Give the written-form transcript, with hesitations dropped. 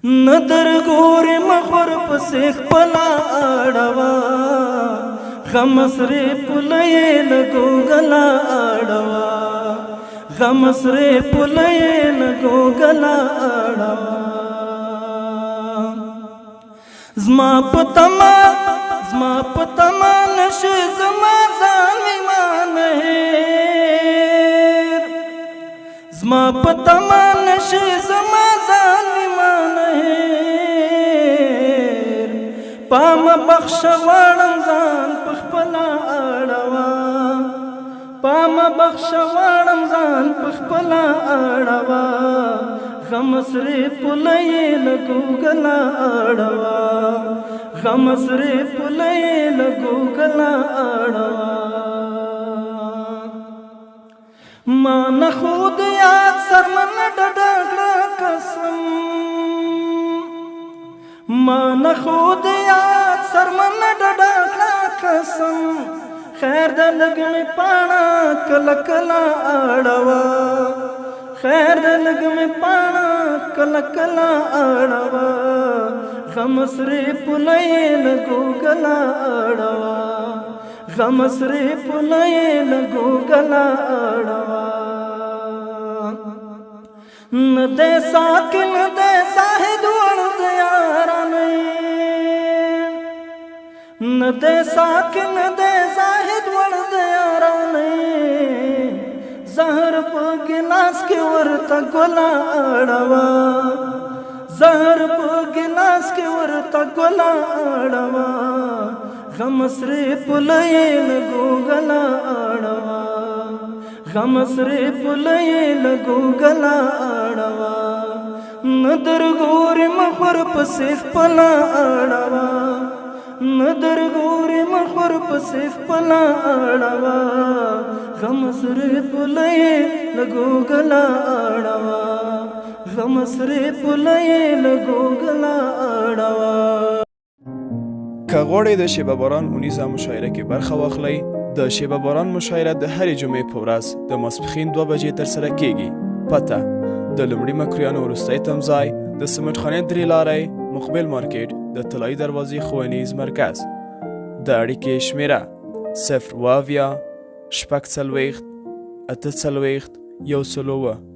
ندر ګورې مخور پسې خپله اړوه غم سرې پوله یې له ګوګله اړوه غم سرې پوله یې له ګوګله اړوه زما په تمه نشي زما ځان ایمان هېر زما په تمه نشي زما ځان ایمان هېر پامه بخښه غواړم ځان په خپله اړوه پامه بخښه غواړم ځان په خپله اړوه غم سرې پوله یې له ګوګله اړوه غم سرې پوله یې له ګوګله اړوه ما نه خود یاد سرمن ډډه کړه قسم ما نه خود یاد سرمن ډډه کړه قسم خیر د لږ مې پاڼه کله کله اړوه خیر د لږ مې پاڼه کله کله اړوه غم سرې پوله یې له ګوګله اړوه غم سرې پوله یې له ګوګله اړوه نه دی ساکن نه دی زاهد وړ د یارانۍ نه دی ساکن نه دی زاهد وړ د یارانۍ زهر په ګلاس کې ورته ګله اړوه زهر په ګلاس کې ورته ګله اړوه غم سرې پوله یې له ګوګله اړوه غم سرې پوله یې له ګوګله اړوه ندر ګورې مخور پسې خپله اړوه ندر ګورې مخور پسې خپله اړوه غم سرې پوله یې له ګوګله اړوه غم سرې پوله یې له ګوګله اړوه که غواړئ د شیبه باران اونیزه مشاعره کې برخه واخلئ د شیبه باران مشاعره د هرې جمعې په ورځ د ماسپښین 2 بجې ترسره کیږي. پته د لومړي مکرویانو وروستی تمځای د سمټ خانې 3 لارۍ مقبل مارکیټ د طلایي دروازې ښوونیز مرکز. د اړیکې شمیره 0 اویا شپږ څلوېښت اته څلوېښت 101